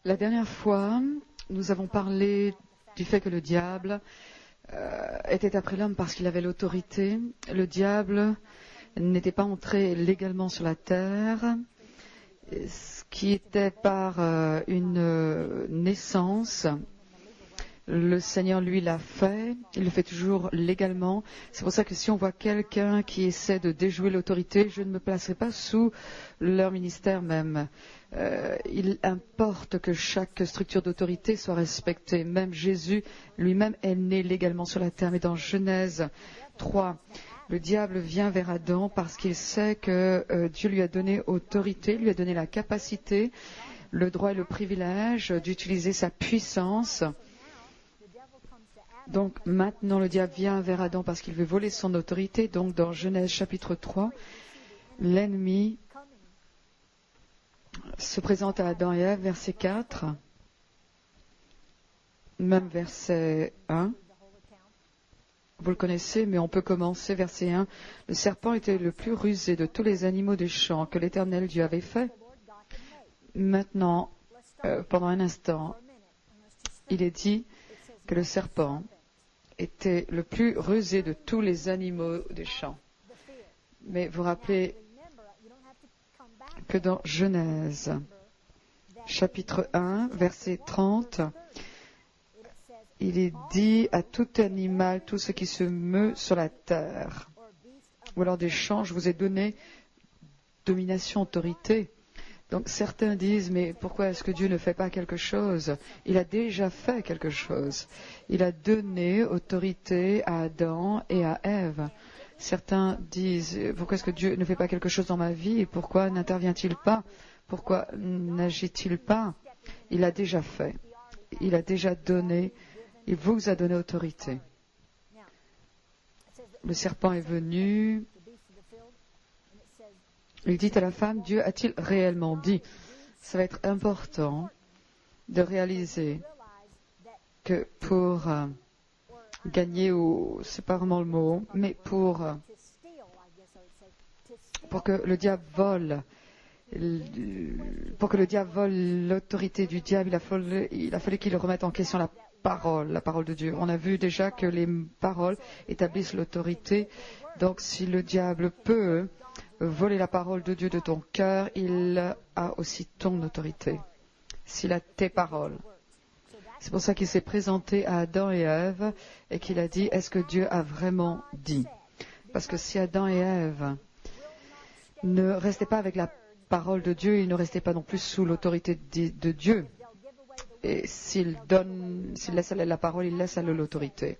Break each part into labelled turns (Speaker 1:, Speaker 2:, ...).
Speaker 1: La dernière fois, nous avons parlé du fait que le diable était après l'homme parce qu'il avait l'autorité. Le diable n'était pas entré légalement sur la terre, ce qui était par une naissance. Le Seigneur, lui, l'a fait. Il le fait toujours légalement. C'est pour ça que si on voit quelqu'un qui essaie de déjouer l'autorité, je ne me placerai pas sous leur ministère même. Il importe que chaque structure d'autorité soit respectée. Même Jésus lui-même est né légalement sur la terre. Mais dans Genèse 3, le diable vient vers Adam parce qu'il sait que Dieu lui a donné autorité, lui a donné la capacité, le droit et le privilège d'utiliser sa puissance. Donc maintenant le diable vient vers Adam parce qu'il veut voler son autorité. Donc dans Genèse chapitre 3, l'ennemi se présente à Adam et Ève, verset 4, même verset 1. Vous le connaissez, mais on peut commencer verset 1. Le serpent était le plus rusé de tous les animaux des champs que l'Éternel Dieu avait fait. Maintenant, pendant un instant, il est dit que le serpent était le plus rusé de tous les animaux des champs. Mais vous rappelez que dans Genèse, chapitre 1, verset 30, il est dit à tout animal, tout ce qui se meut sur la terre, ou alors des champs, je vous ai donné domination, autorité. Donc certains disent, mais pourquoi est-ce que Dieu ne fait pas quelque chose? Il a déjà fait quelque chose. Il a donné autorité à Adam et à Ève. Certains disent, pourquoi est-ce que Dieu ne fait pas quelque chose dans ma vie? Et pourquoi n'intervient-il pas? Pourquoi n'agit-il pas? Il a déjà fait. Il a déjà donné. Il vous a donné autorité. Le serpent est venu. Il dit à la femme, Dieu a-t-il réellement dit? Ça va être important de réaliser que pour gagner, ou c'est pas vraiment le mot, mais pour que le diable vole, l'autorité du diable, il a fallu qu'il remette en question la parole de Dieu. On a vu déjà que les paroles établissent l'autorité. Donc si le diable peut voler la parole de Dieu de ton cœur, il a aussi ton autorité. S'il a tes paroles. C'est pour ça qu'il s'est présenté à Adam et Ève et qu'il a dit, est-ce que Dieu a vraiment dit? Parce que si Adam et Ève ne restaient pas avec la parole de Dieu, ils ne restaient pas non plus sous l'autorité de Dieu. Et s'il laisse aller la parole, il laisse aller l'autorité.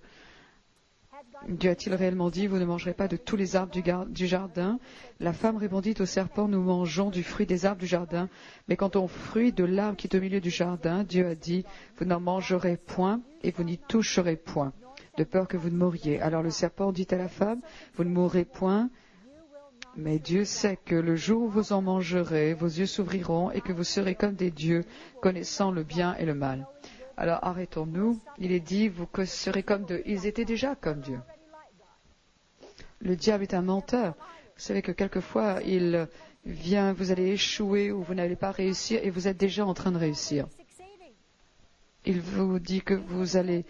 Speaker 1: Dieu a-t-il réellement dit, vous ne mangerez pas de tous les arbres du jardin? La femme répondit au serpent, nous mangeons du fruit des arbres du jardin. Mais quant au fruit de l'arbre qui est au milieu du jardin, Dieu a dit, vous n'en mangerez point et vous n'y toucherez point, de peur que vous ne mouriez. Alors le serpent dit à la femme, vous ne mourrez point, mais Dieu sait que le jour où vous en mangerez, vos yeux s'ouvriront et que vous serez comme des dieux, connaissant le bien et le mal. Alors arrêtons-nous. Il est dit, vous serez comme Dieu. Ils étaient déjà comme Dieu. Le diable est un menteur. Vous savez que quelquefois, il vient, vous allez échouer ou vous n'allez pas réussir et vous êtes déjà en train de réussir. Il vous dit que vous allez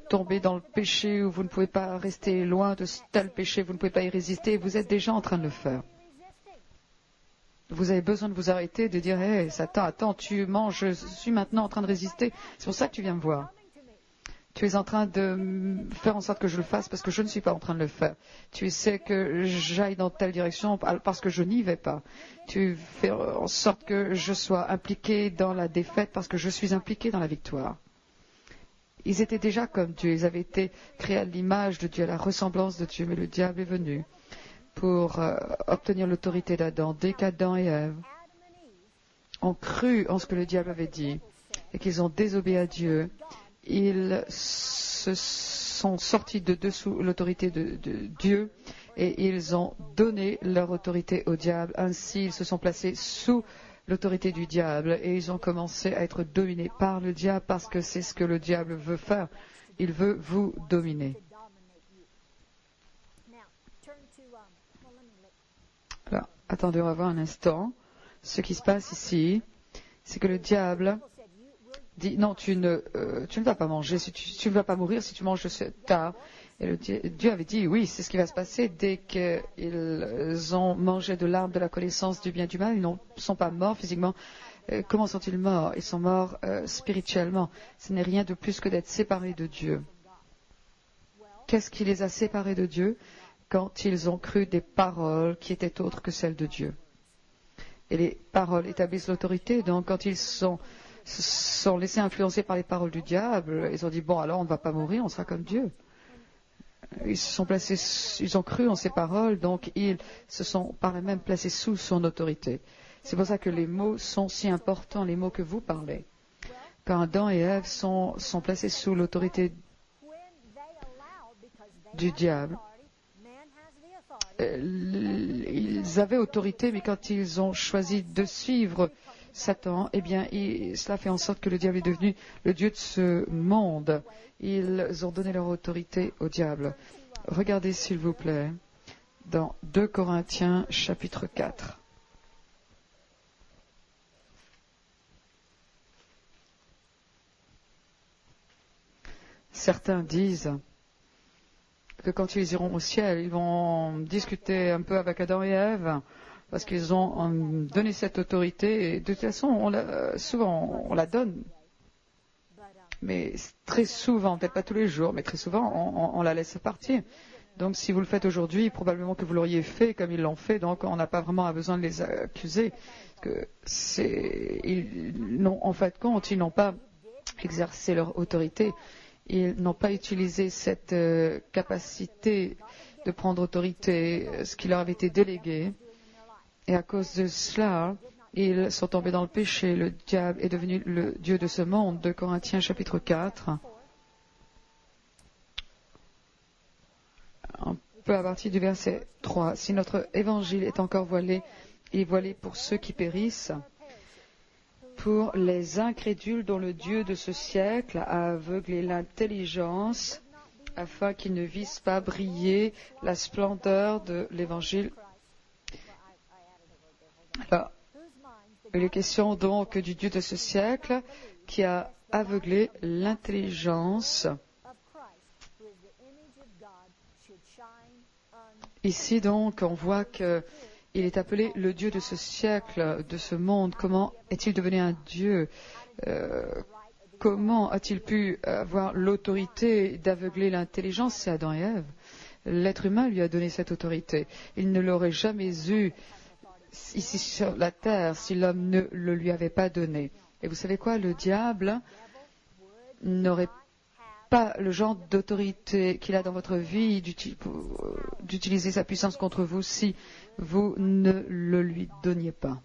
Speaker 1: tomber dans le péché ou vous ne pouvez pas rester loin de tel péché, vous ne pouvez pas y résister et vous êtes déjà en train de le faire. Vous avez besoin de vous arrêter, de dire, hey, Satan, attends, tu manges, je suis maintenant en train de résister. C'est pour ça que tu viens me voir. Tu es en train de faire en sorte que je le fasse parce que je ne suis pas en train de le faire. Tu essaies que j'aille dans telle direction parce que je n'y vais pas. Tu fais en sorte que je sois impliqué dans la défaite parce que je suis impliqué dans la victoire. Ils étaient déjà comme Dieu. Ils avaient été créés à l'image de Dieu, à la ressemblance de Dieu. Mais le diable est venu pour obtenir l'autorité d'Adam. Dès qu'Adam et Ève ont cru en ce que le diable avait dit et qu'ils ont désobéi à Dieu, ils se sont sortis de dessous l'autorité de Dieu et ils ont donné leur autorité au diable. Ainsi, ils se sont placés sous l'autorité du diable et ils ont commencé à être dominés par le diable parce que c'est ce que le diable veut faire. Il veut vous dominer. Alors, attendez, on va voir un instant. Ce qui se passe ici, c'est que le diable dit non, tu ne vas pas manger, tu ne vas pas mourir si tu manges tard. Et Dieu avait dit oui, c'est ce qui va se passer dès qu'ils ont mangé de l'arbre de la connaissance du bien et du mal. Ils ne sont pas morts physiquement. Comment sont-ils morts? Ils sont morts spirituellement. Ce n'est rien de plus que d'être séparés de Dieu. Qu'est-ce qui les a séparés de Dieu? Quand ils ont cru des paroles qui étaient autres que celles de Dieu. Et les paroles établissent l'autorité. Donc quand ils se sont laissés influencer par les paroles du diable, ils ont dit bon, alors on ne va pas mourir, on sera comme Dieu. Ils ont cru en ces paroles, donc ils se sont par eux-mêmes placés sous son autorité. C'est pour ça que les mots sont si importants, les mots que vous parlez. Quand Adam et Ève sont placés sous l'autorité du diable, ils avaient autorité, mais quand ils ont choisi de suivre Satan, eh bien, cela fait en sorte que le diable est devenu le dieu de ce monde. Ils ont donné leur autorité au diable. Regardez, s'il vous plaît, dans 2 Corinthiens, chapitre 4. Certains disent que quand ils iront au ciel, ils vont discuter un peu avec Adam et Ève, parce qu'ils ont donné cette autorité, et de toute façon, souvent, on la donne. Mais très souvent, peut-être pas tous les jours, mais très souvent, on la laisse partir. Donc si vous le faites aujourd'hui, probablement que vous l'auriez fait comme ils l'ont fait, donc on n'a pas vraiment besoin de les accuser. Parce que en fin de compte, ils n'ont pas exercé leur autorité. Ils n'ont pas utilisé cette capacité de prendre autorité, ce qui leur avait été délégué. Et à cause de cela, ils sont tombés dans le péché. Le diable est devenu le dieu de ce monde. 2 Corinthiens chapitre 4. Un peu à partir du verset 3. Si notre évangile est encore voilé, il est voilé pour ceux qui périssent, pour les incrédules dont le Dieu de ce siècle a aveuglé l'intelligence, afin qu'ils ne vissent pas briller la splendeur de l'évangile. Alors, il est question donc du Dieu de ce siècle qui a aveuglé l'intelligence. Ici donc, on voit qu'il est appelé le Dieu de ce siècle, de ce monde. Comment est-il devenu un Dieu? Comment a-t-il pu avoir l'autorité d'aveugler l'intelligence? C'est Adam et Ève. L'être humain lui a donné cette autorité. Il ne l'aurait jamais eu ici sur la terre si l'homme ne le lui avait pas donné. Et vous savez quoi? Le diable n'aurait pas le genre d'autorité qu'il a dans votre vie d'utiliser sa puissance contre vous si vous ne le lui donniez pas.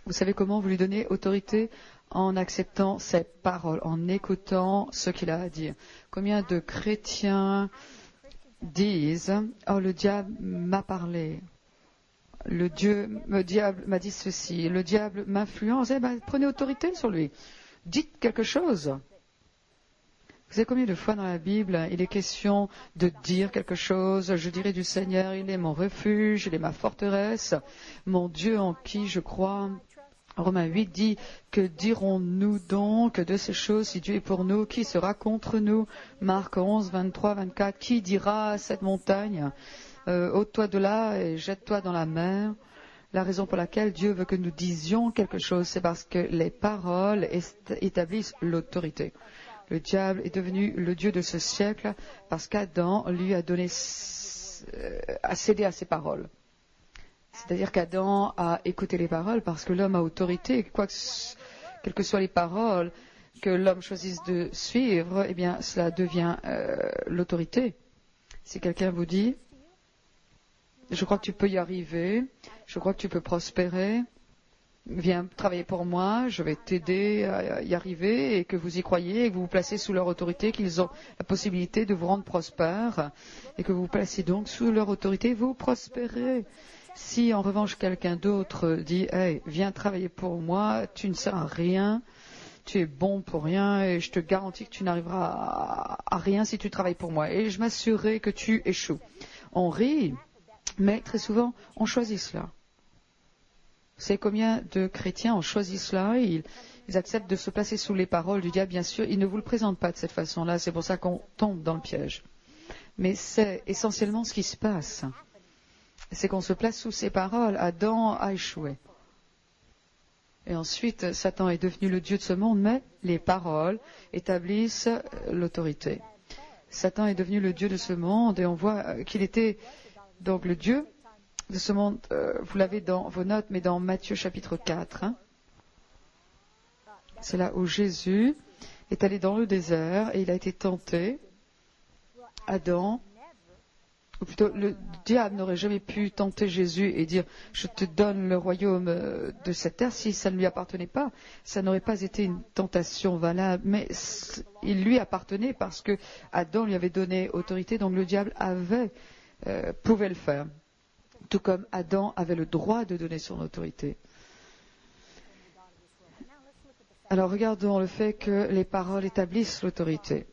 Speaker 1: Vous savez comment vous lui donnez autorité? En acceptant ses paroles, en écoutant ce qu'il a à dire. Combien de chrétiens disent « Oh, le diable m'a parlé ». Le diable m'a dit ceci, le diable m'influence. Eh bien, prenez autorité sur lui. Dites quelque chose. Vous savez combien de fois dans la Bible, il est question de dire quelque chose? Je dirai du Seigneur, il est mon refuge, il est ma forteresse, mon Dieu en qui je crois. Romains 8 dit, que dirons-nous donc de ces choses? Si Dieu est pour nous, qui sera contre nous? Marc 11, 23, 24, qui dira à cette montagne? Ôte-toi de là et jette-toi dans la mer. La raison pour laquelle Dieu veut que nous disions quelque chose, c'est parce que les paroles établissent l'autorité. Le diable est devenu le Dieu de ce siècle parce qu'Adam lui a cédé à ses paroles. C'est-à-dire qu'Adam a écouté les paroles parce que l'homme a autorité. Quelles que soient les paroles que l'homme choisisse de suivre, eh bien, cela devient l'autorité. Si quelqu'un vous dit je crois que tu peux y arriver, je crois que tu peux prospérer, viens travailler pour moi, je vais t'aider à y arriver, et que vous y croyez, et que vous vous placez sous leur autorité, qu'ils ont la possibilité de vous rendre prospère, et que vous vous placez donc sous leur autorité, vous prospérez. Si en revanche quelqu'un d'autre dit « Hey, viens travailler pour moi, tu ne sers à rien, tu es bon pour rien, et je te garantis que tu n'arriveras à rien si tu travailles pour moi, et je m'assurerai que tu échoues. » On rit. Mais très souvent, on choisit cela. Vous savez combien de chrétiens ont choisi cela? Ils acceptent de se placer sous les paroles du diable, bien sûr. Ils ne vous le présentent pas de cette façon-là. C'est pour ça qu'on tombe dans le piège. Mais c'est essentiellement ce qui se passe. C'est qu'on se place sous ces paroles. Adam a échoué. Et ensuite, Satan est devenu le Dieu de ce monde, mais les paroles établissent l'autorité. Satan est devenu le Dieu de ce monde et on voit qu'il était donc le Dieu de ce monde. Vous l'avez dans vos notes, mais dans Matthieu chapitre 4. C'est là où Jésus est allé dans le désert et il a été tenté. Adam, ou plutôt le diable n'aurait jamais pu tenter Jésus et dire « Je te donne le royaume de cette terre » si ça ne lui appartenait pas. Ça n'aurait pas été une tentation valable, mais il lui appartenait parce que Adam lui avait donné autorité, donc le diable pouvait le faire. Tout comme Adam avait le droit de donner son autorité. Alors regardons le fait que les paroles établissent l'autorité.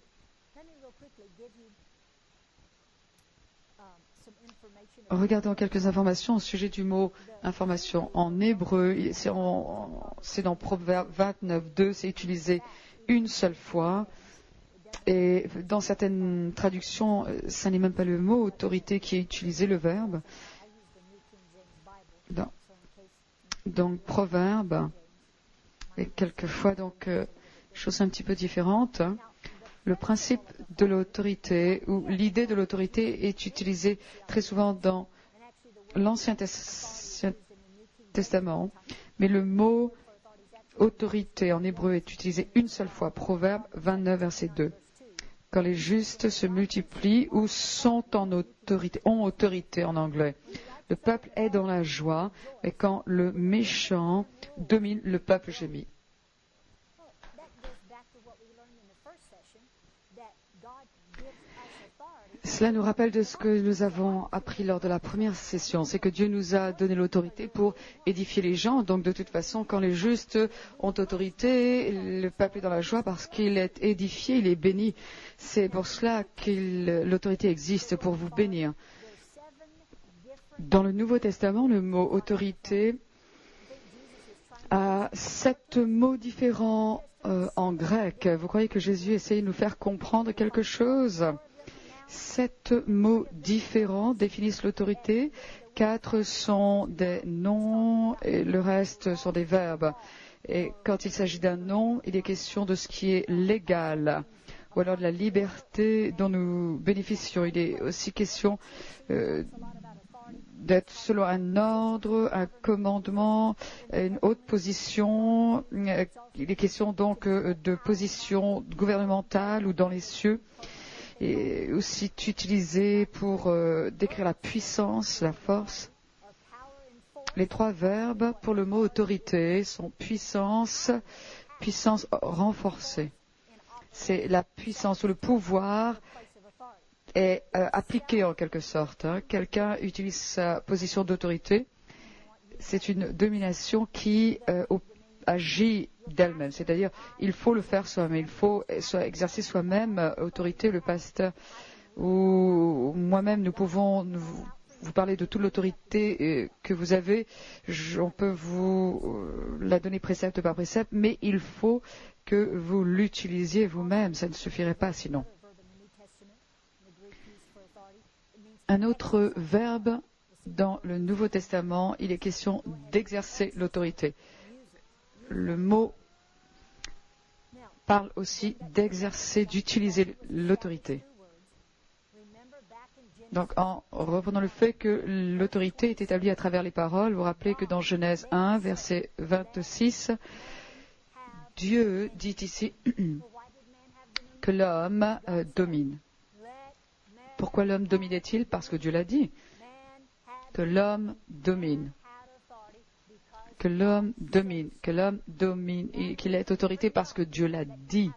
Speaker 1: Regardons quelques informations au sujet du mot information. En hébreu, c'est dans Proverbe 29.2, c'est utilisé une seule fois. Et dans certaines traductions, ça n'est même pas le mot autorité qui est utilisé, le verbe. Donc Proverbe, et quelquefois donc chose un petit peu différente. Le principe de l'autorité ou l'idée de l'autorité est utilisée très souvent dans l'Ancien Testament, mais le mot autorité en hébreu est utilisé une seule fois, Proverbe 29, verset 2. Quand les justes se multiplient ou ont autorité en anglais. Le peuple est dans la joie, et quand le méchant domine, le peuple gémit. Cela nous rappelle de ce que nous avons appris lors de la première session, c'est que Dieu nous a donné l'autorité pour édifier les gens. Donc de toute façon, quand les justes ont autorité, le peuple est dans la joie parce qu'il est édifié, il est béni. C'est pour cela que l'autorité existe, pour vous bénir. Dans le Nouveau Testament, le mot autorité a 7 mots différents en grec. Vous croyez que Jésus essaye de nous faire comprendre quelque chose? 7 mots différents définissent l'autorité. 4 sont des noms et le reste sont des verbes. Et quand il s'agit d'un nom, il est question de ce qui est légal, ou alors de la liberté dont nous bénéficions. Il est aussi question d'être selon un ordre, un commandement, une haute position. Il est question donc de position gouvernementale ou dans les cieux. Et aussi utilisé pour décrire la puissance, la force. Les 3 verbes pour le mot autorité sont puissance, puissance renforcée. C'est la puissance ou le pouvoir est appliqué en quelque sorte. Quelqu'un utilise sa position d'autorité. C'est une domination qui agit d'elle-même. C'est-à-dire, il faut le faire soi-même. Il faut exercer soi-même autorité. Le pasteur ou moi-même, nous pouvons vous parler de toute l'autorité que vous avez. On peut vous la donner précepte par précepte, mais il faut que vous l'utilisiez vous-même. Ça ne suffirait pas sinon. Un autre verbe dans le Nouveau Testament, il est question d'exercer l'autorité. Le mot parle aussi d'exercer, d'utiliser l'autorité. Donc, en reprenant le fait que l'autorité est établie à travers les paroles, vous vous rappelez que dans Genèse 1, verset 26, Dieu dit ici que l'homme domine. Pourquoi l'homme dominait-il? Parce que Dieu l'a dit, que l'homme domine. Que l'homme domine, et qu'il ait autorité parce que Dieu l'a dit.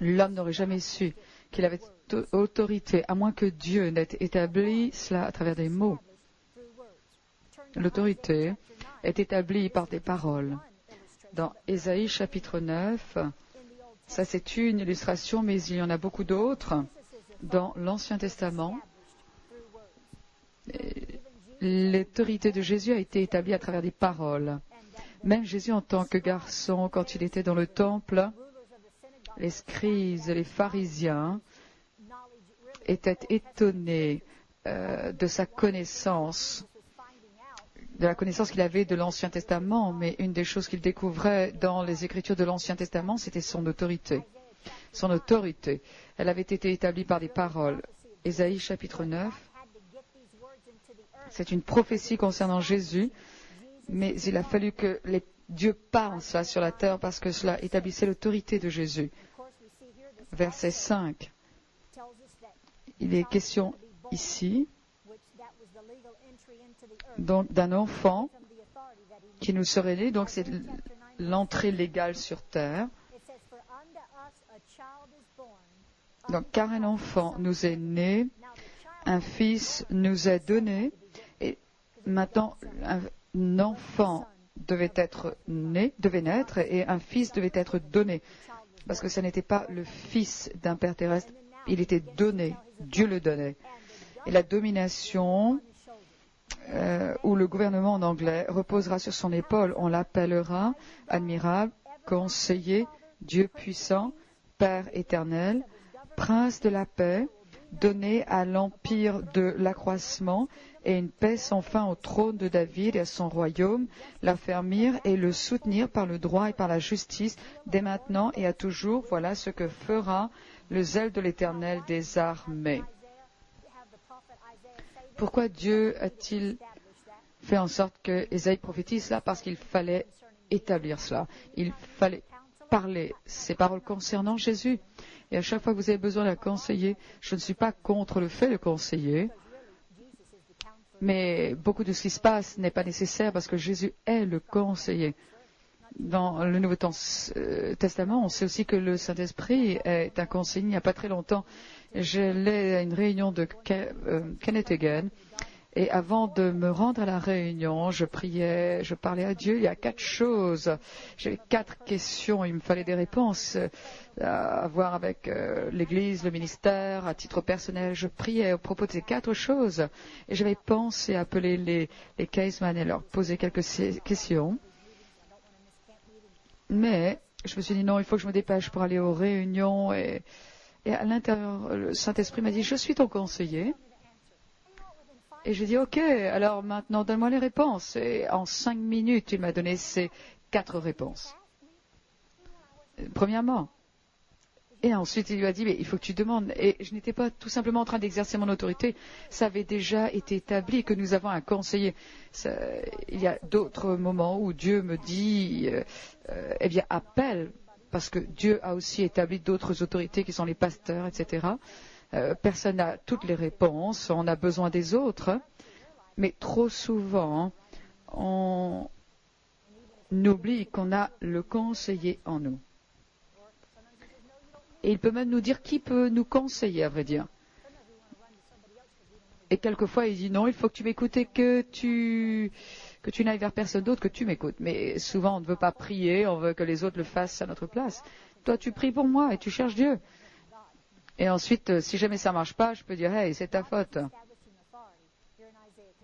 Speaker 1: L'homme n'aurait jamais su qu'il avait autorité, à moins que Dieu n'ait établi cela à travers des mots. L'autorité est établie par des paroles. Dans Ésaïe chapitre 9, ça c'est une illustration, mais il y en a beaucoup d'autres. Dans l'Ancien Testament, l'autorité de Jésus a été établie à travers des paroles. Même Jésus, en tant que garçon, quand il était dans le temple, les scribes et les pharisiens étaient étonnés de sa connaissance, de la connaissance qu'il avait de l'Ancien Testament, mais une des choses qu'il découvrait dans les Écritures de l'Ancien Testament, c'était son autorité. Son autorité, elle avait été établie par des paroles. Ésaïe chapitre 9, c'est une prophétie concernant Jésus, mais il a fallu que Dieu parle cela sur la terre parce que cela établissait l'autorité de Jésus. Verset 5, il est question ici donc d'un enfant qui nous serait né, donc c'est l'entrée légale sur terre. Donc, car un enfant nous est né, un fils nous est donné, et maintenant un enfant devait naître, et un fils devait être donné. Parce que ce n'était pas le fils d'un père terrestre, il était donné, Dieu le donnait. Et la domination, ou le gouvernement en anglais, reposera sur son épaule. On l'appellera admirable, conseiller, Dieu puissant, Père éternel, Prince de la paix, donné à l'empire de l'accroissement et une paix sans fin au trône de David et à son royaume, l'affermir et le soutenir par le droit et par la justice, dès maintenant et à toujours. Voilà ce que fera le zèle de l'Éternel des armées. Pourquoi Dieu a-t-il fait en sorte que Ésaïe prophétise cela? Parce qu'il fallait établir cela. Il fallait parler ces paroles concernant Jésus. Et à chaque fois que vous avez besoin d'un conseiller, je ne suis pas contre le fait de conseiller, mais beaucoup de ce qui se passe n'est pas nécessaire parce que Jésus est le conseiller. Dans le Nouveau Testament, on sait aussi que le Saint-Esprit est un conseiller. Il n'y a pas très longtemps, j'allais à une réunion de Kenneth Hagin. Et avant de me rendre à la réunion, je priais, je parlais à Dieu. Il y a 4 choses. J'avais 4 questions. Il me fallait des réponses à voir avec l'Église, le ministère, à titre personnel. Je priais au propos de ces 4 choses. Et j'avais pensé appeler les caseman et leur poser quelques questions. Mais je me suis dit non, il faut que je me dépêche pour aller aux réunions. Et à l'intérieur, le Saint-Esprit m'a dit, je suis ton conseiller. Et j'ai dit, ok, alors maintenant donne-moi les réponses. Et en 5 minutes, il m'a donné ces 4 réponses. Premièrement. Et ensuite, il lui a dit, mais il faut que tu demandes. Et je n'étais pas tout simplement en train d'exercer mon autorité. Ça avait déjà été établi que nous avons un conseiller. Il y a d'autres moments où Dieu me dit, eh bien, appelle. Parce que Dieu a aussi établi d'autres autorités qui sont les pasteurs, etc. Personne n'a toutes les réponses, on a besoin des autres, mais trop souvent, on oublie qu'on a le conseiller en nous. Et il peut même nous dire qui peut nous conseiller, à vrai dire. Et quelquefois, il dit non, il faut que tu m'écoutes et que tu n'ailles vers personne d'autre, que tu m'écoutes. Mais souvent, on ne veut pas prier, on veut que les autres le fassent à notre place. Toi, tu pries pour moi et tu cherches Dieu. Et ensuite, si jamais ça ne marche pas, je peux dire, hey, c'est ta faute.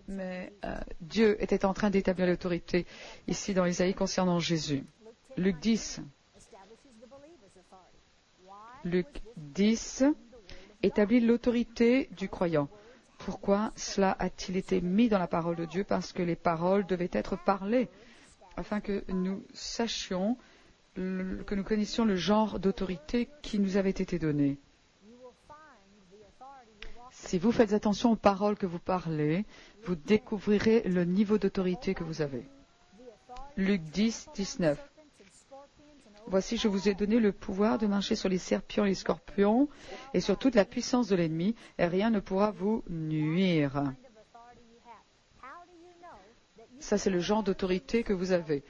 Speaker 1: Mais Dieu était en train d'établir l'autorité ici dans Isaïe concernant Jésus. Luc 10. Luc 10 établit l'autorité du croyant. Pourquoi cela a-t-il été mis dans la parole de Dieu? Parce que les paroles devaient être parlées, afin que nous sachions, que nous connaissions le genre d'autorité qui nous avait été donné. Si vous faites attention aux paroles que vous parlez, vous découvrirez le niveau d'autorité que vous avez. Luc 10, 19. Voici, je vous ai donné le pouvoir de marcher sur les serpents et les scorpions et sur toute la puissance de l'ennemi, et rien ne pourra vous nuire. Ça, c'est le genre d'autorité que vous avez.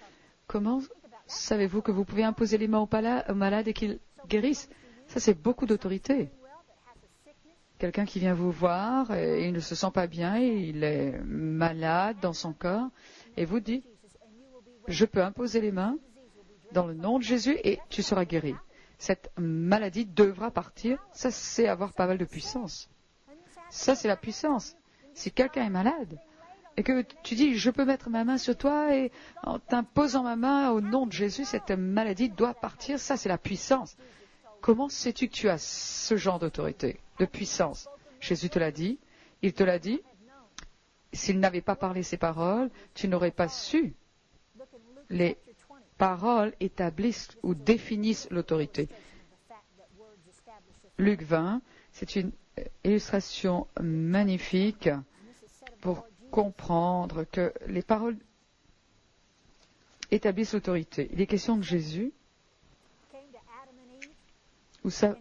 Speaker 1: Comment savez-vous que vous pouvez imposer les mains aux malades et qu'ils guérissent? Ça, c'est beaucoup d'autorité. Quelqu'un qui vient vous voir et il ne se sent pas bien, et il est malade dans son corps, et vous dit, je peux imposer les mains dans le nom de Jésus et tu seras guéri. Cette maladie devra partir. Ça, c'est avoir pas mal de puissance. Ça, c'est la puissance. Si quelqu'un est malade, et que tu dis, je peux mettre ma main sur toi et en t'imposant ma main au nom de Jésus, cette maladie doit partir. Ça, c'est la puissance. Comment sais-tu que tu as ce genre d'autorité, de puissance? Jésus te l'a dit, il te l'a dit. S'il n'avait pas parlé ces paroles, tu n'aurais pas su. Les paroles établissent ou définissent l'autorité. Luc 20, c'est une illustration magnifique pour comprendre que les paroles établissent l'autorité. Il est question de Jésus.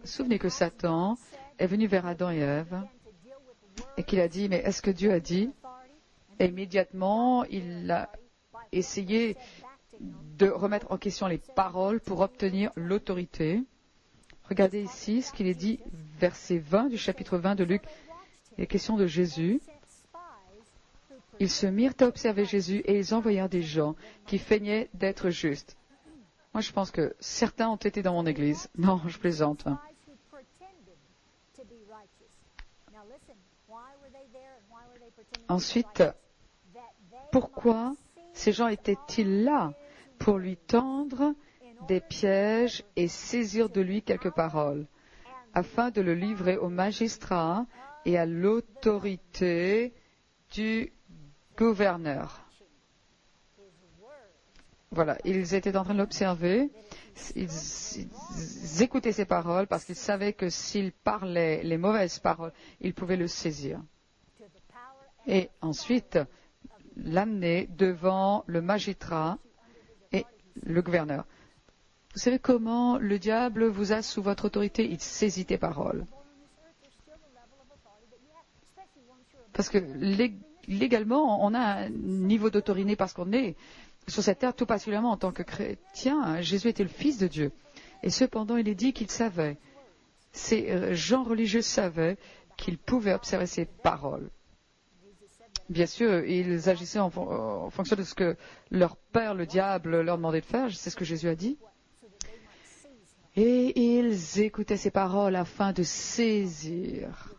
Speaker 1: Souvenez que Satan est venu vers Adam et Ève et qu'il a dit, mais est-ce que Dieu a dit? Et immédiatement, il a essayé de remettre en question les paroles pour obtenir l'autorité. Regardez ici ce qu'il est dit, verset 20 du chapitre 20 de Luc. Il est question de Jésus. Ils se mirent à observer Jésus et ils envoyèrent des gens qui feignaient d'être justes. Moi, je pense que certains ont été dans mon église. Non, je plaisante. Ensuite, pourquoi ces gens étaient-ils là? Pour lui tendre des pièges et saisir de lui quelques paroles, afin de le livrer au magistrat et à l'autorité du gouverneur. Voilà, ils étaient en train de l'observer, ils écoutaient ses paroles parce qu'ils savaient que s'il parlait les mauvaises paroles, ils pouvaient le saisir. Et ensuite, l'amener devant le magistrat et le gouverneur. Vous savez comment le diable vous a sous votre autorité? Il saisit tes paroles. Parce que légalement, on a un niveau d'autorité parce qu'on est sur cette terre, tout particulièrement en tant que chrétien. Jésus était le Fils de Dieu. Et cependant, il est dit qu'il savait. Ces gens religieux savaient qu'ils pouvaient observer ses paroles. Bien sûr, ils agissaient en fonction de ce que leur père, le diable, leur demandait de faire. C'est ce que Jésus a dit. Et ils écoutaient ces paroles afin de saisir.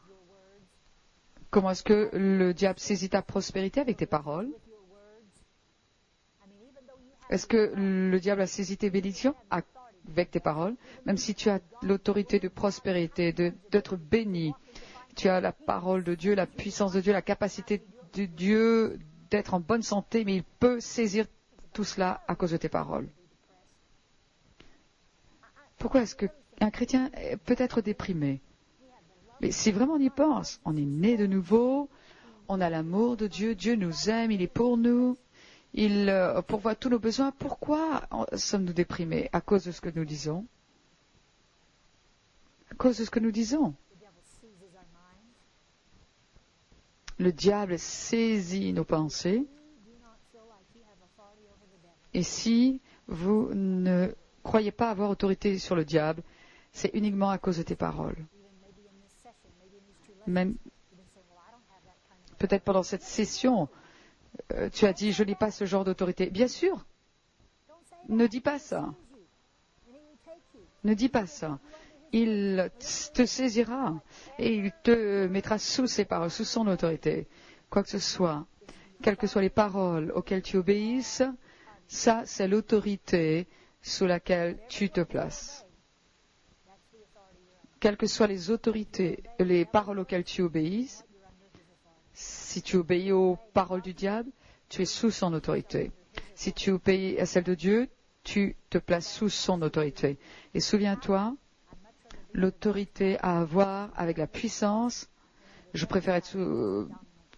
Speaker 1: Comment est-ce que le diable saisit ta prospérité? Avec tes paroles. Est-ce que le diable a saisi tes bénédictions? Avec tes paroles. Même si tu as l'autorité de prospérité, d'être béni, tu as la parole de Dieu, la puissance de Dieu, la capacité de Dieu d'être en bonne santé, mais il peut saisir tout cela à cause de tes paroles. Pourquoi est-ce qu'un chrétien peut être déprimé? Mais si vraiment on y pense, on est né de nouveau, on a l'amour de Dieu, Dieu nous aime, il est pour nous, il pourvoit tous nos besoins. Pourquoi sommes-nous déprimés? À cause de ce que nous disons. À cause de ce que nous disons. Le diable saisit nos pensées. Et si vous ne croyez pas avoir autorité sur le diable, c'est uniquement à cause de tes paroles. Même peut-être pendant cette session, tu as dit, je n'ai pas ce genre d'autorité. Bien sûr, ne dis pas ça. Ne dis pas ça. Il te saisira et il te mettra sous ses paroles, sous son autorité. Quoi que ce soit, quelles que soient les paroles auxquelles tu obéisses, ça, c'est l'autorité sous laquelle tu te places. Quelles que soient les autorités, les paroles auxquelles tu obéisses, si tu obéis aux paroles du diable, tu es sous son autorité. Si tu obéis à celle de Dieu, tu te places sous son autorité. Et souviens-toi, l'autorité à avoir avec la puissance, je préfère être sous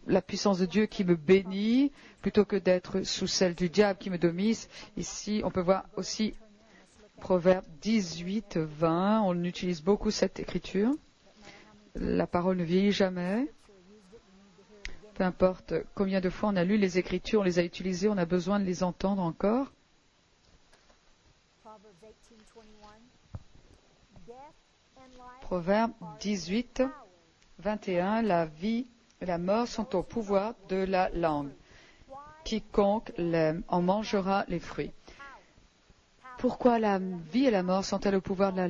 Speaker 1: la puissance de Dieu qui me bénit plutôt que d'être sous celle du diable qui me domine. Ici, on peut voir aussi Proverbe 18, 20. On utilise beaucoup cette écriture. La parole ne vieillit jamais. Peu importe combien de fois on a lu les Écritures, on les a utilisées, on a besoin de les entendre encore. Proverbe 18, 21. La vie et la mort sont au pouvoir de la langue. Quiconque l'aime en mangera les fruits. Pourquoi la vie et la mort sont-elles au pouvoir de la...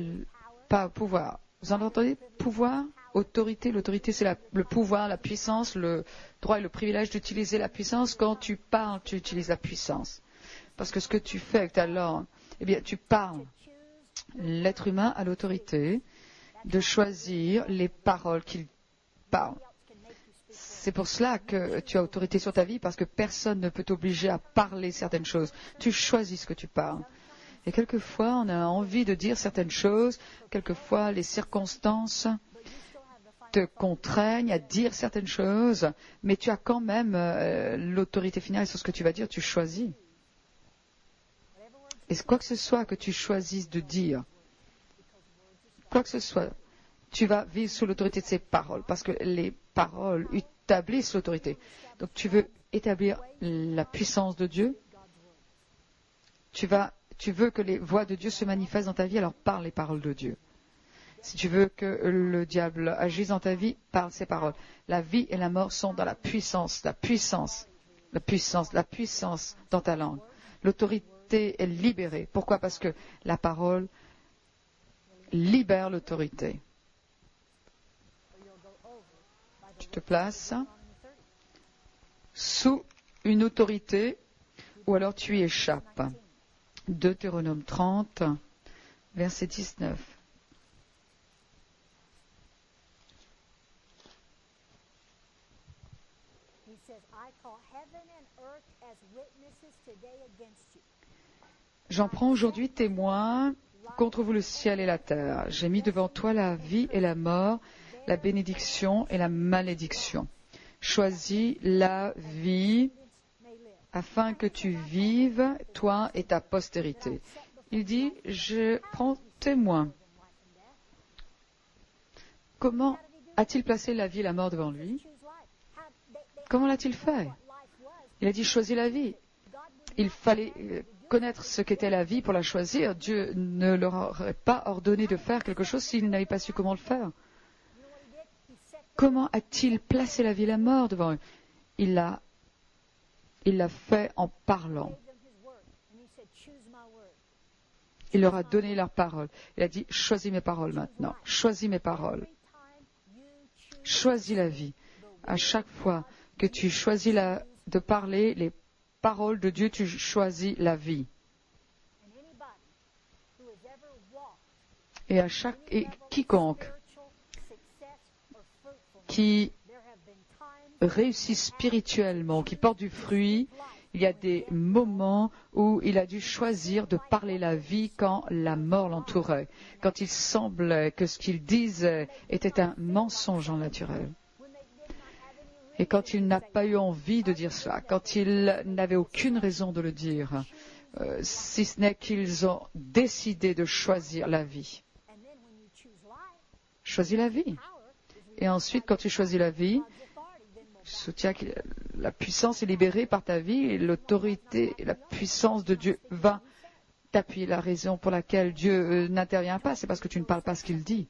Speaker 1: Pas au pouvoir. Vous en entendez? Pouvoir? autorité. L'autorité, c'est le pouvoir, la puissance, le droit et le privilège d'utiliser la puissance. Quand tu parles, tu utilises la puissance. Parce que ce que tu fais avec ta langue, eh bien, tu parles. L'être humain a l'autorité de choisir les paroles qu'il parle. C'est pour cela que tu as autorité sur ta vie, parce que personne ne peut t'obliger à parler certaines choses. Tu choisis ce que tu parles. Et quelquefois, on a envie de dire certaines choses. Quelquefois, les circonstances te contraignent à dire certaines choses, mais tu as quand même l'autorité finale sur ce que tu vas dire. Tu choisis. Et quoi que ce soit que tu choisisses de dire, quoi que ce soit, tu vas vivre sous l'autorité de ces paroles, parce que les paroles établissent l'autorité. Donc tu veux établir la puissance de Dieu, tu veux que les voix de Dieu se manifestent dans ta vie, alors parle les paroles de Dieu. Si tu veux que le diable agisse dans ta vie, parle ces paroles. La vie et la mort sont dans la puissance dans ta langue. L'autorité est libérée. Pourquoi? Parce que la parole libère l'autorité. Tu te places sous une autorité ou alors tu y échappes. Deutéronome 30, verset 19. J'en prends aujourd'hui témoin contre vous le ciel et la terre. J'ai mis devant toi la vie et la mort, la bénédiction et la malédiction. Choisis la vie afin que tu vives, toi et ta postérité. Il dit, je prends témoin. Comment a-t-il placé la vie et la mort devant lui? Comment l'a-t-il fait? Il a dit, choisis la vie. Il fallait connaître ce qu'était la vie pour la choisir. Dieu ne leur aurait pas ordonné de faire quelque chose s'il n'avait pas su comment le faire. Comment a-t-il placé la vie et la mort devant eux? Il l'a fait en parlant. Il leur a donné leurs paroles. Il a dit, choisis mes paroles maintenant. Choisis mes paroles. Choisis la vie. À chaque fois que tu choisis de parler les paroles de Dieu, tu choisis la vie. Et quiconque qui réussit spirituellement, qui porte du fruit, il y a des moments où il a dû choisir de parler la vie quand la mort l'entourait, quand il semblait que ce qu'il disait était un mensonge en naturel. Et quand il n'a pas eu envie de dire cela, quand il n'avait aucune raison de le dire, si ce n'est qu'ils ont décidé de choisir la vie. Choisis la vie. Et ensuite, quand tu choisis la vie, tu soutiens que la puissance est libérée par ta vie et l'autorité et la puissance de Dieu va t'appuyer. La raison pour laquelle Dieu n'intervient pas, c'est parce que tu ne parles pas ce qu'il dit.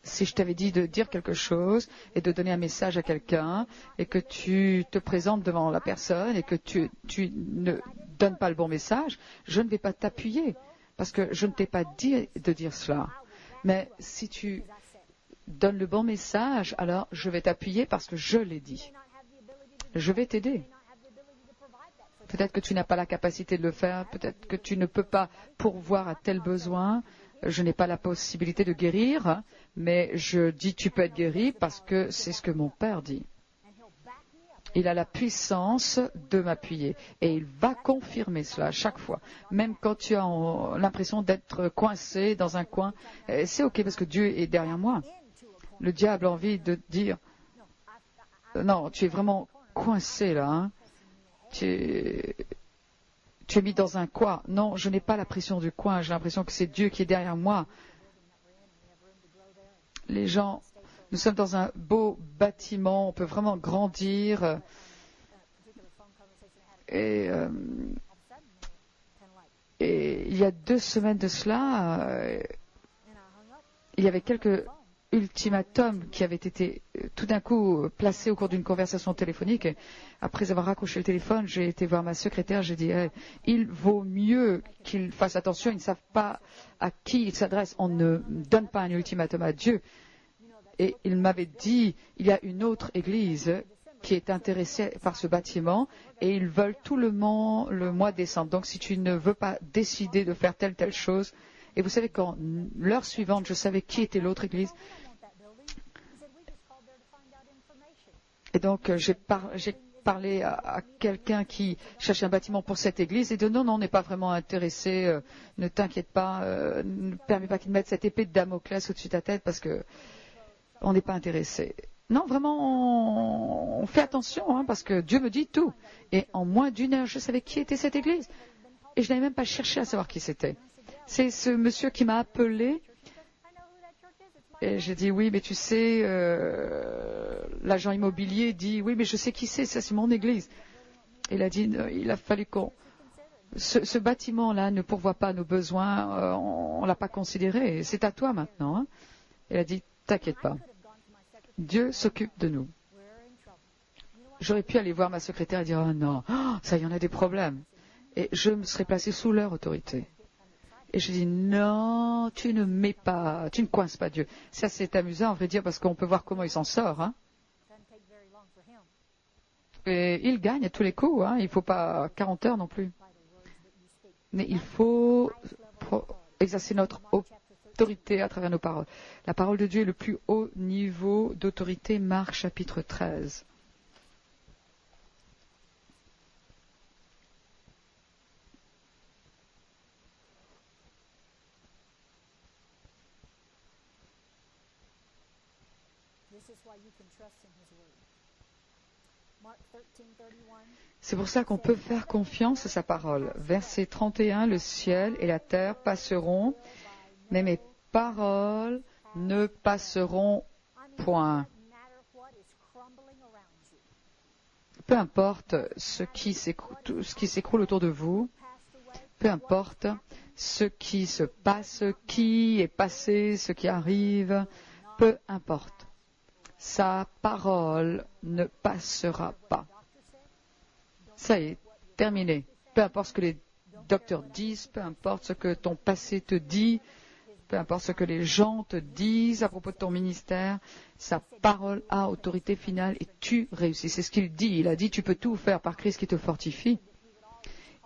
Speaker 1: Si je t'avais dit de dire quelque chose et de donner un message à quelqu'un et que tu te présentes devant la personne et que tu ne donnes pas le bon message, je ne vais pas t'appuyer parce que je ne t'ai pas dit de dire cela. Mais si tu donnes le bon message, alors je vais t'appuyer parce que je l'ai dit. Je vais t'aider. Peut-être que tu n'as pas la capacité de le faire, peut-être que tu ne peux pas pourvoir à tel besoin. Je n'ai pas la possibilité de guérir, mais je dis tu peux être guéri parce que c'est ce que mon Père dit. Il a la puissance de m'appuyer et il va confirmer cela à chaque fois. Même quand tu as l'impression d'être coincé dans un coin, c'est OK parce que Dieu est derrière moi. Le diable a envie de dire non, tu es vraiment coincé là. Hein. Tu es mis dans un coin. Non, je n'ai pas la pression du coin. J'ai l'impression que c'est Dieu qui est derrière moi. Les gens, nous sommes dans un beau bâtiment. On peut vraiment grandir. Et il y a 2 semaines de cela, il y avait quelques ultimatum qui avait été tout d'un coup placé au cours d'une conversation téléphonique. Et après avoir raccroché le téléphone, j'ai été voir ma secrétaire, j'ai dit hey, il vaut mieux qu'ils fassent attention, ils ne savent pas à qui ils s'adressent, on ne donne pas un ultimatum à Dieu. Et il m'avait dit il y a une autre église qui est intéressée par ce bâtiment et ils veulent tout le mois de décembre. Donc si tu ne veux pas décider de faire telle chose, et vous savez qu'en l'heure suivante, je savais qui était l'autre église. Et donc, j'ai parlé à quelqu'un qui cherchait un bâtiment pour cette église et dit non, on n'est pas vraiment intéressé, ne t'inquiète pas, ne permets pas qu'ils mettent cette épée de Damoclès au-dessus de ta tête parce que on n'est pas intéressé. Non, vraiment, on fait attention parce que Dieu me dit tout. Et en moins d'une heure, je savais qui était cette église. Et je n'avais même pas cherché à savoir qui c'était. C'est ce monsieur qui m'a appelé et j'ai dit oui, mais tu sais, l'agent immobilier dit oui, mais je sais qui c'est, ça c'est mon église. Il a dit il a fallu qu'on... Ce bâtiment-là ne pourvoit pas nos besoins, on ne l'a pas considéré, c'est à toi maintenant. Il a dit t'inquiète pas, Dieu s'occupe de nous. J'aurais pu aller voir ma secrétaire et dire oh non, ça y en a des problèmes. Et je me serais placé sous leur autorité. Et je dis non, tu ne mets pas, tu ne coinces pas Dieu. Ça c'est amusant, à vrai dire, parce qu'on peut voir comment il s'en sort. Et il gagne à tous les coups. Il ne faut pas 40 heures non plus. Mais il faut exercer notre autorité à travers nos paroles. La parole de Dieu est le plus haut niveau d'autorité. Marc chapitre 13. C'est pour ça qu'on peut faire confiance à sa parole. Verset 31, le ciel et la terre passeront, mais mes paroles ne passeront point. Peu importe ce qui s'écroule autour de vous, peu importe ce qui se passe, qui est passé, ce qui arrive, peu importe. Sa parole ne passera pas. Ça y est, terminé. Peu importe ce que les docteurs disent, peu importe ce que ton passé te dit, peu importe ce que les gens te disent à propos de ton ministère, sa parole a autorité finale et tu réussis. C'est ce qu'il dit. Il a dit tu peux tout faire par Christ qui te fortifie.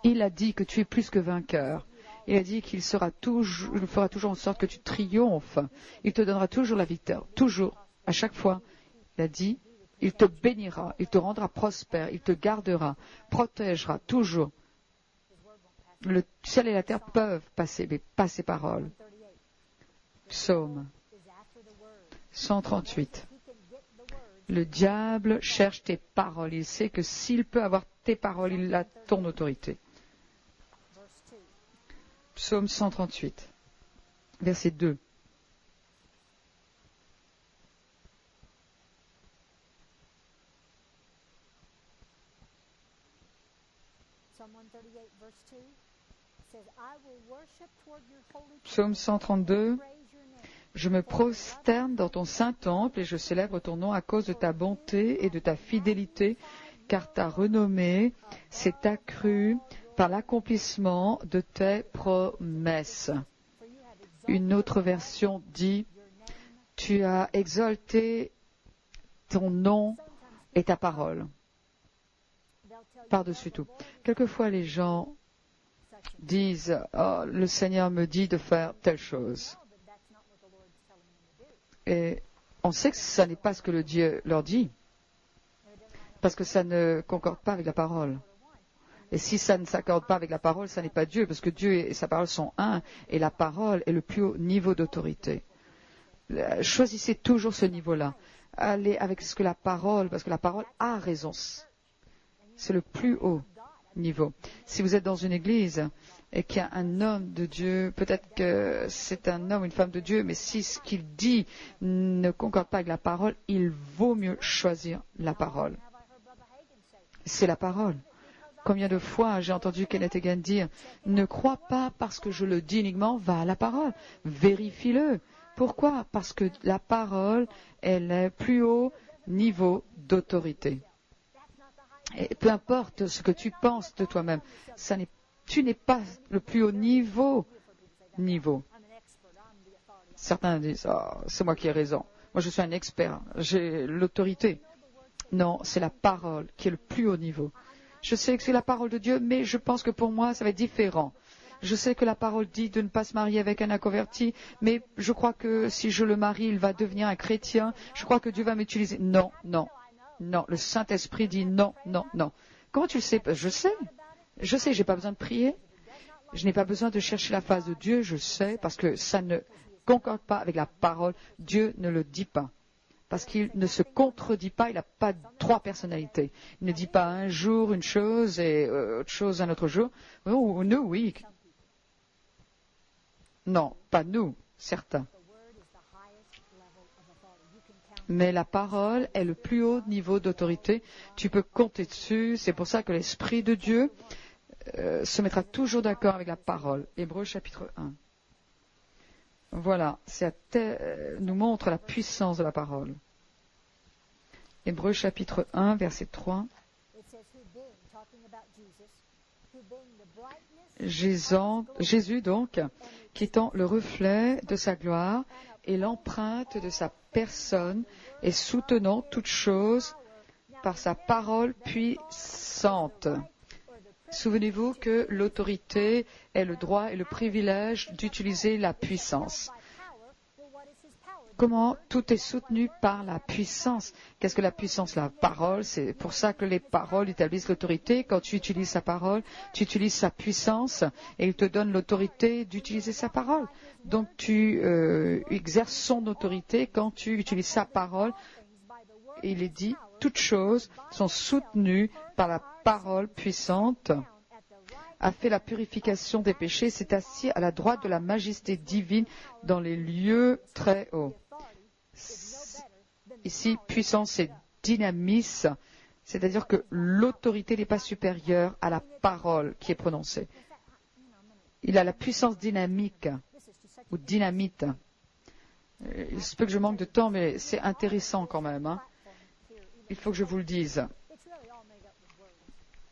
Speaker 1: Il a dit que tu es plus que vainqueur. Il a dit qu'il fera toujours en sorte que tu triomphes. Il te donnera toujours la victoire, toujours. À chaque fois, il a dit, il te bénira, il te rendra prospère, il te gardera, protégera toujours. Le ciel et la terre peuvent passer, mais pas ses paroles. Psaume 138. Le diable cherche tes paroles. Il sait que s'il peut avoir tes paroles, il a ton autorité. Psaume 138, verset 2. Psaume 132. Je me prosterne dans ton saint temple et je célèbre ton nom à cause de ta bonté et de ta fidélité, car ta renommée s'est accrue par l'accomplissement de tes promesses. Une autre version dit, tu as exalté ton nom et ta parole. Par-dessus tout. Quelquefois, les gens disent, oh, le Seigneur me dit de faire telle chose. Et on sait que ça n'est pas ce que le Dieu leur dit, parce que ça ne concorde pas avec la parole. Et si ça ne s'accorde pas avec la parole, ça n'est pas Dieu, parce que Dieu et sa parole sont un, et la parole est le plus haut niveau d'autorité. Choisissez toujours ce niveau-là. Allez avec ce que la parole, parce que la parole a raison. C'est le plus haut niveau. Si vous êtes dans une église et qu'il y a un homme de Dieu, peut-être que c'est un homme ou une femme de Dieu, mais si ce qu'il dit ne concorde pas avec la parole, il vaut mieux choisir la parole. C'est la parole. Combien de fois j'ai entendu Kenneth Hagin dire « Ne crois pas parce que je le dis uniquement, va à la parole, vérifie-le, Pourquoi? Parce que la parole est le plus haut niveau d'autorité. Et peu importe ce que tu penses de toi-même, tu n'es pas le plus haut niveau. Certains disent, oh, c'est moi qui ai raison. Moi, je suis un expert. J'ai l'autorité. Non, c'est la parole qui est le plus haut niveau. Je sais que c'est la parole de Dieu, mais je pense que pour moi, ça va être différent. Je sais que la parole dit de ne pas se marier avec un inconverti, mais je crois que si je le marie, il va devenir un chrétien. Je crois que Dieu va m'utiliser. Non, non, non. Le Saint-Esprit dit non, non, non. Comment tu le sais? Je sais. Je sais, je n'ai pas besoin de prier. Je n'ai pas besoin de chercher la face de Dieu. Je sais, parce que ça ne concorde pas avec la parole. Dieu ne le dit pas. Parce qu'il ne se contredit pas, il n'a pas trois personnalités. Il ne dit pas un jour une chose et autre chose un autre jour. Ou nous, oui. Non, pas nous, certains. Mais la parole est le plus haut niveau d'autorité. Tu peux compter dessus. C'est pour ça que l'Esprit de Dieu se mettra toujours d'accord avec la parole. Hébreux chapitre 1. Voilà, nous montre la puissance de la parole. Hébreux chapitre 1, verset 3. Jésus donc, qui étant le reflet de sa gloire et l'empreinte de sa personne, et soutenant toutes choses par sa parole puissante. Souvenez-vous que l'autorité est le droit et le privilège d'utiliser la puissance. Comment tout est soutenu par la puissance? Qu'est-ce que la puissance? La parole, c'est pour ça que les paroles établissent l'autorité. Quand tu utilises sa parole, tu utilises sa puissance et il te donne l'autorité d'utiliser sa parole. Donc tu exerces son autorité quand tu utilises sa parole. Et il est dit, toutes choses sont soutenues par la parole puissante, a fait la purification des péchés, s'est assis à la droite de la majesté divine dans les lieux très hauts. Ici, puissance et dynamisme, c'est-à-dire que l'autorité n'est pas supérieure à la parole qui est prononcée. Il a la puissance dynamique ou dynamite. Il se peut que je manque de temps, mais c'est intéressant quand même. Hein. Il faut que je vous le dise.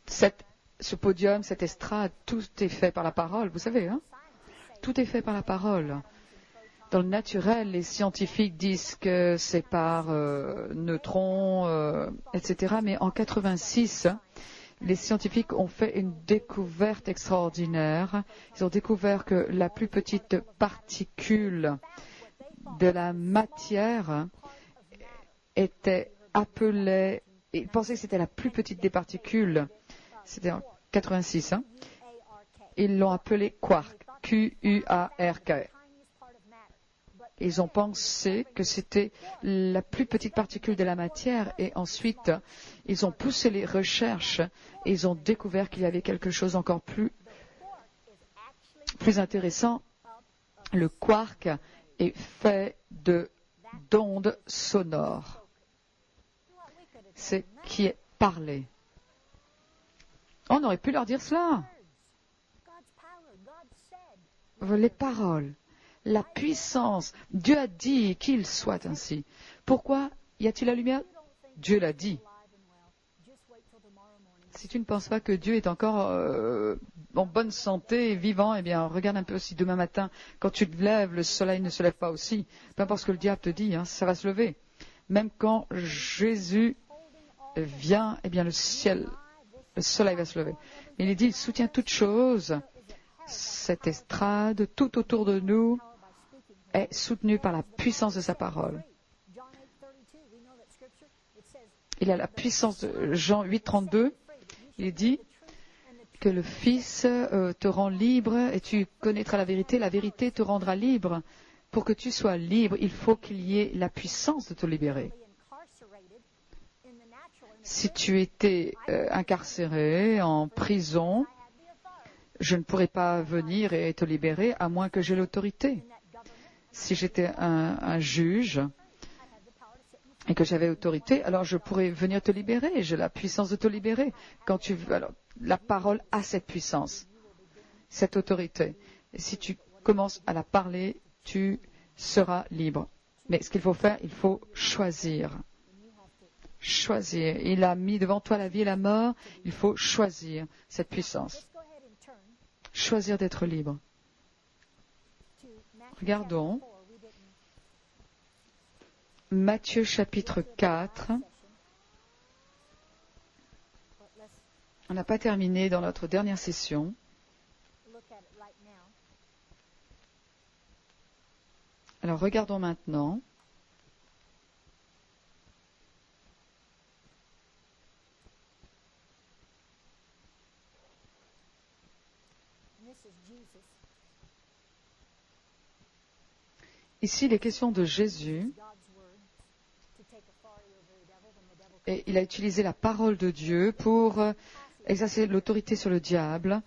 Speaker 1: Ce podium, cette estrade, tout est fait par la parole, vous savez. Hein. Tout est fait par la parole. Dans le naturel, les scientifiques disent que c'est par neutrons, etc. Mais en 86, les scientifiques ont fait une découverte extraordinaire. Ils ont découvert que la plus petite particule de la matière était appelée, ils pensaient que c'était la plus petite des particules, c'était en 86, hein. Ils l'ont appelée quark, Q-U-A-R-K. Ils ont pensé que c'était la plus petite particule de la matière et ensuite ils ont poussé les recherches et ils ont découvert qu'il y avait quelque chose encore plus intéressant. Le quark est fait d'ondes sonores. C'est qui est parlé. On aurait pu leur dire cela. Les paroles. La puissance. Dieu a dit qu'il soit ainsi. Pourquoi y a-t-il la lumière? Dieu l'a dit. Si tu ne penses pas que Dieu est encore en bonne santé et vivant, eh bien, regarde un peu si demain matin, quand tu te lèves, le soleil ne se lève pas aussi. Peu importe ce que le diable te dit, hein, ça va se lever. Même quand Jésus vient, eh bien, le soleil va se lever. Mais il dit, il soutient toutes choses. Cette estrade, tout autour de nous, est soutenu par la puissance de sa parole. Il a la puissance de Jean 8, 32. Il dit que le Fils te rend libre et tu connaîtras la vérité te rendra libre. Pour que tu sois libre, il faut qu'il y ait la puissance de te libérer. Si tu étais incarcéré en prison, je ne pourrais pas venir et te libérer à moins que j'aie l'autorité. Si j'étais un juge et que j'avais autorité, alors je pourrais venir te libérer. J'ai la puissance de te libérer. Alors, la parole a cette puissance, cette autorité. Et si tu commences à la parler, tu sera libre. Mais ce qu'il faut faire, il faut choisir. Choisir. Il a mis devant toi la vie et la mort. Il faut choisir cette puissance. Choisir d'être libre. Regardons Matthieu chapitre 4. On n'a pas terminé dans notre dernière session. Alors regardons maintenant. Ici, il est question de Jésus. Et il a utilisé la parole de Dieu pour exercer l'autorité sur le diable.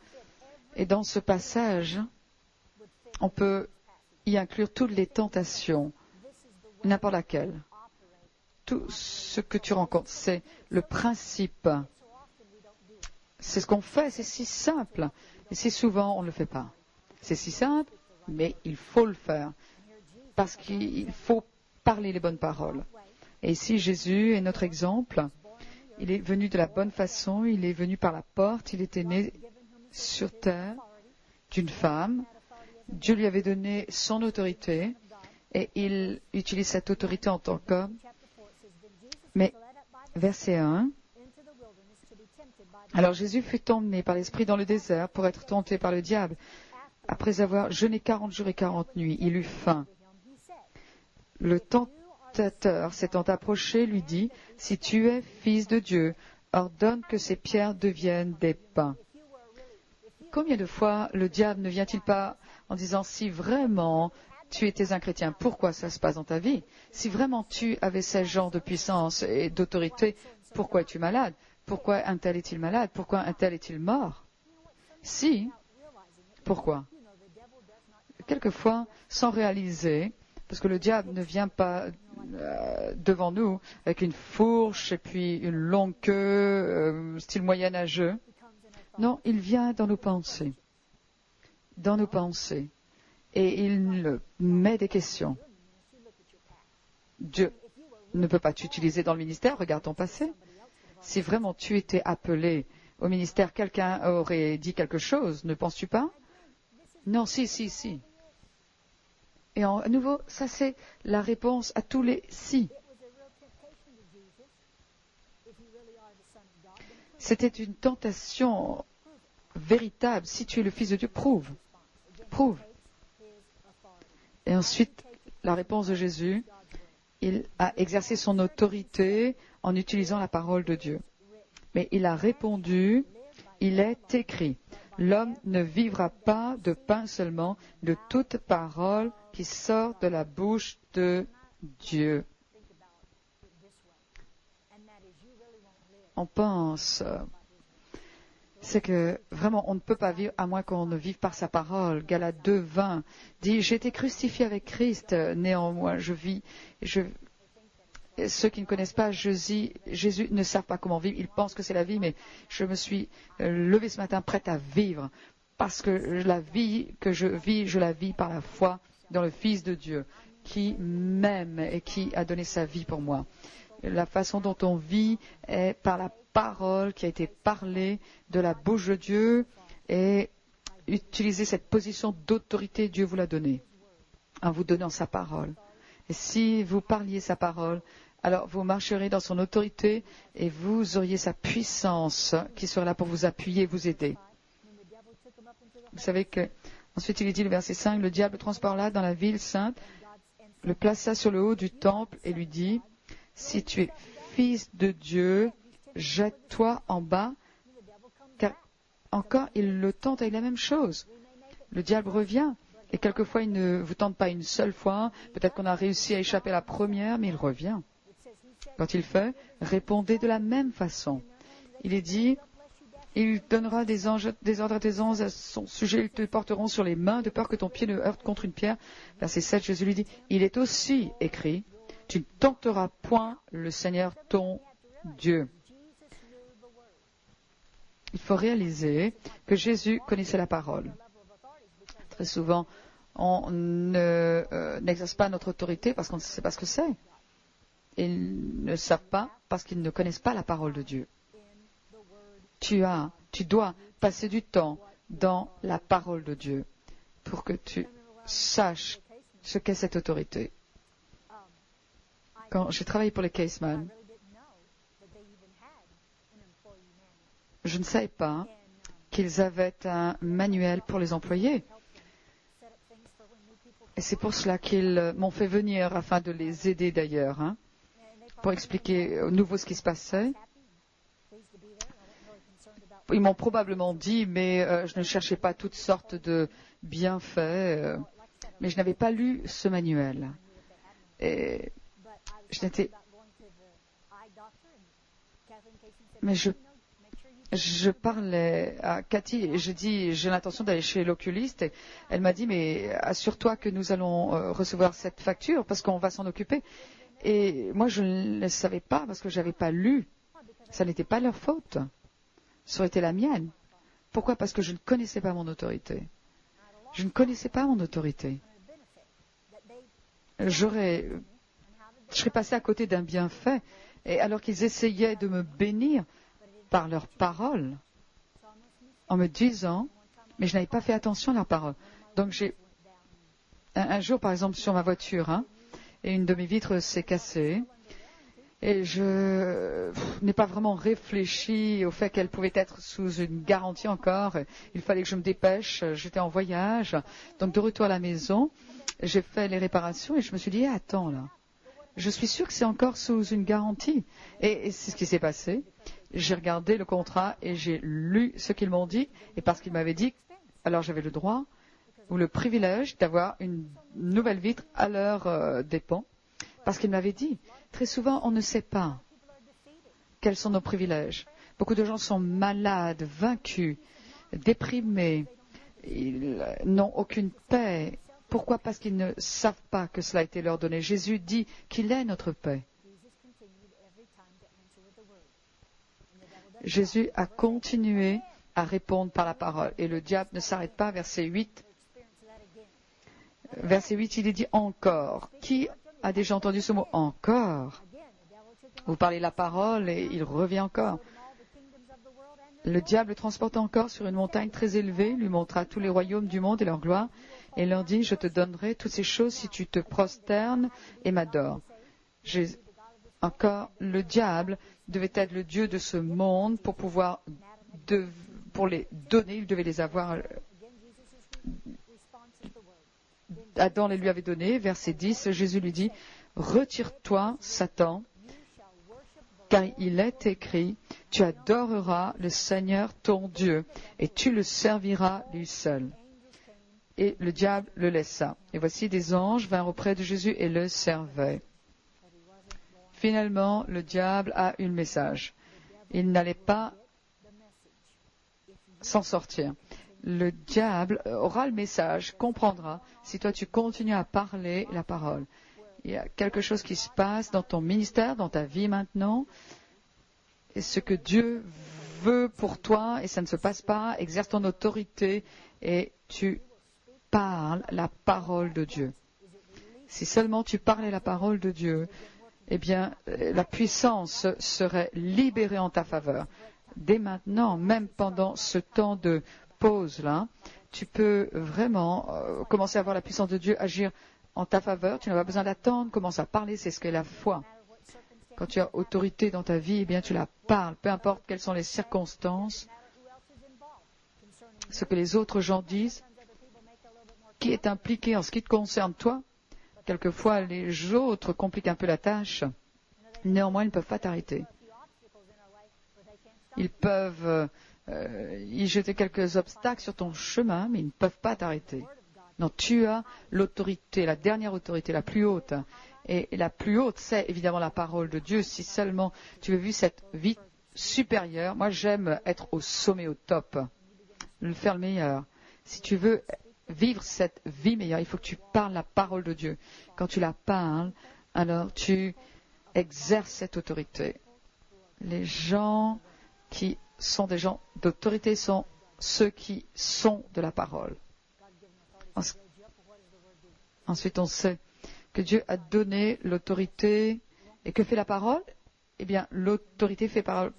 Speaker 1: Et dans ce passage, on peut y inclure toutes les tentations, n'importe laquelle. Tout ce que tu rencontres, c'est le principe. C'est ce qu'on fait, c'est si simple. Et si souvent, on ne le fait pas. C'est si simple, mais il faut le faire. Parce qu'il faut parler les bonnes paroles. Et ici, Jésus est notre exemple. Il est venu de la bonne façon, il est venu par la porte, il était né sur terre d'une femme. Dieu lui avait donné son autorité et il utilise cette autorité en tant qu'homme. Mais, verset 1, alors Jésus fut emmené par l'Esprit dans le désert pour être tenté par le diable. Après avoir jeûné 40 jours et 40 nuits, il eut faim. Le tentateur s'étant approché lui dit, « Si tu es fils de Dieu, ordonne que ces pierres deviennent des pains. » Combien de fois le diable ne vient-il pas en disant, « Si vraiment tu étais un chrétien, pourquoi ça se passe dans ta vie? Si vraiment tu avais ce genre de puissance et d'autorité, pourquoi es-tu malade? Pourquoi un tel est-il malade? Pourquoi un tel est-il mort? » Si, pourquoi? Quelquefois, sans réaliser, parce que le diable ne vient pas devant nous avec une fourche et puis une longue queue, style moyenâgeux. Non, il vient dans nos pensées. Dans nos pensées. Et il met des questions. Dieu ne peut pas t'utiliser dans le ministère, regarde ton passé. Si vraiment tu étais appelé au ministère, quelqu'un aurait dit quelque chose, ne penses-tu pas? Non, si. Et à nouveau, ça c'est la réponse à tous les si. C'était une tentation véritable. Si tu es le Fils de Dieu, prouve. Et ensuite, la réponse de Jésus, il a exercé son autorité en utilisant la parole de Dieu. Mais il a répondu, il est écrit, l'homme ne vivra pas de pain seulement, de toute parole qui sort de la bouche de Dieu. On pense, c'est que vraiment on ne peut pas vivre à moins qu'on ne vive par sa parole. Galates 2, 20 dit, j'ai été crucifié avec Christ, néanmoins je vis. Ceux qui ne connaissent pas Jésus ne savent pas comment vivre. Ils pensent que c'est la vie, mais je me suis levé ce matin prête à vivre. Parce que la vie que je vis, je la vis par la foi dans le Fils de Dieu, qui m'aime et qui a donné sa vie pour moi. La façon dont on vit est par la parole qui a été parlée de la bouche de Dieu et utiliser cette position d'autorité, Dieu vous l'a donnée, en vous donnant sa parole. Et si vous parliez sa parole, alors vous marcherez dans son autorité et vous auriez sa puissance qui sera là pour vous appuyer, vous aider. Vous savez que, ensuite il est dit, le verset 5, le diable le transporta dans la ville sainte, le plaça sur le haut du temple et lui dit, si tu es fils de Dieu, jette-toi en bas, car encore il le tente avec la même chose. Le diable revient. Et quelquefois, il ne vous tente pas une seule fois. Peut-être qu'on a réussi à échapper à la première, mais il revient. Quand il fait, répondez de la même façon. Il est dit, il donnera des ordres à tes anges à son sujet, ils te porteront sur les mains de peur que ton pied ne heurte contre une pierre. Verset 7, Jésus lui dit, il est aussi écrit, tu ne tenteras point le Seigneur ton Dieu. Il faut réaliser que Jésus connaissait la parole. Très souvent, On n'exerce pas notre autorité parce qu'on ne sait pas ce que c'est. Ils ne savent pas parce qu'ils ne connaissent pas la parole de Dieu. Tu dois passer du temps dans la parole de Dieu pour que tu saches ce qu'est cette autorité. Quand j'ai travaillé pour les Caseman, je ne savais pas qu'ils avaient un manuel pour les employés. Et c'est pour cela qu'ils m'ont fait venir, afin de les aider d'ailleurs, pour expliquer au nouveau ce qui se passait. Ils m'ont probablement dit, mais je ne cherchais pas toutes sortes de bienfaits, mais je n'avais pas lu ce manuel. Et mais je parlais à Cathy et je dis, j'ai l'intention d'aller chez l'oculiste. Et elle m'a dit, mais assure-toi que nous allons recevoir cette facture parce qu'on va s'en occuper. Et moi, je ne le savais pas parce que je n'avais pas lu. Ça n'était pas leur faute. Ça aurait été la mienne. Pourquoi? Parce que je ne connaissais pas mon autorité. Je ne connaissais pas mon autorité. Je serais passé à côté d'un bienfait. Et alors qu'ils essayaient de me bénir par leurs paroles, en me disant, mais je n'avais pas fait attention à leurs paroles. Donc j'ai un jour, par exemple, sur ma voiture, et une de mes vitres s'est cassée, et je n'ai pas vraiment réfléchi au fait qu'elle pouvait être sous une garantie encore. Il fallait que je me dépêche, j'étais en voyage. Donc de retour à la maison, j'ai fait les réparations et je me suis dit, attends là, je suis sûr que c'est encore sous une garantie. Et c'est ce qui s'est passé. J'ai regardé le contrat et j'ai lu ce qu'ils m'ont dit. Et parce qu'ils m'avaient dit, alors j'avais le droit ou le privilège d'avoir une nouvelle vitre à leur dépens. Parce qu'ils m'avaient dit, très souvent on ne sait pas quels sont nos privilèges. Beaucoup de gens sont malades, vaincus, déprimés. Ils n'ont aucune paix. Pourquoi? Parce qu'ils ne savent pas que cela a été leur donné. Jésus dit qu'il est notre paix. Jésus a continué à répondre par la parole. Et le diable ne s'arrête pas. Verset 8. Verset 8, il est dit encore. Qui a déjà entendu ce mot encore? Vous parlez la parole et il revient encore. Le diable le transporte encore sur une montagne très élevée, lui montra tous les royaumes du monde et leur gloire, et leur dit, je te donnerai toutes ces choses si tu te prosternes et m'adores. Encore, le diable devait être le Dieu de ce monde pour pour les donner, il devait les avoir. Adam les lui avait donnés. Verset 10, Jésus lui dit, retire-toi, Satan, car il est écrit, tu adoreras le Seigneur ton Dieu, et tu le serviras lui seul. Et le diable le laissa. Et voici des anges vinrent auprès de Jésus et le servaient. Finalement, le diable a eu le message. Il n'allait pas s'en sortir. Le diable aura le message, comprendra, si toi tu continues à parler la parole. Il y a quelque chose qui se passe dans ton ministère, dans ta vie maintenant, et ce que Dieu veut pour toi, et ça ne se passe pas, exerce ton autorité, et tu parles la parole de Dieu. Si seulement tu parlais la parole de Dieu, eh bien, la puissance serait libérée en ta faveur. Dès maintenant, même pendant ce temps de pause-là, tu peux vraiment commencer à voir la puissance de Dieu agir en ta faveur. Tu n'as pas besoin d'attendre, commence à parler, c'est ce qu'est la foi. Quand tu as autorité dans ta vie, eh bien, tu la parles, peu importe quelles sont les circonstances, ce que les autres gens disent, qui est impliqué en ce qui te concerne toi. Quelquefois, les autres compliquent un peu la tâche. Néanmoins, ils ne peuvent pas t'arrêter. Ils peuvent y jeter quelques obstacles sur ton chemin, mais ils ne peuvent pas t'arrêter. Non, tu as l'autorité, la dernière autorité, la plus haute. Et la plus haute, c'est évidemment la parole de Dieu. Si seulement tu veux vivre cette vie supérieure, moi j'aime être au sommet, au top, le faire le meilleur. Si tu veux vivre cette vie meilleure, il faut que tu parles la parole de Dieu. Quand tu la parles, alors tu exerces cette autorité. Les gens qui sont des gens d'autorité sont ceux qui sont de la parole. Ensuite, on sait que Dieu a donné l'autorité. Et que fait la parole? Eh bien, l'autorité fait parole.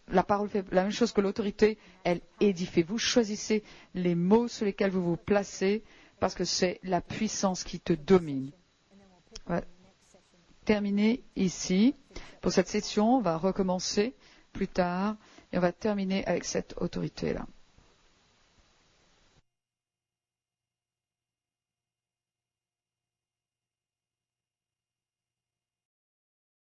Speaker 1: La parole fait la même chose que l'autorité, elle édifie. Vous choisissez les mots sur lesquels vous vous placez parce que c'est la puissance qui te domine. On va terminer ici. Pour cette session, on va recommencer plus tard et on va terminer avec cette autorité-là.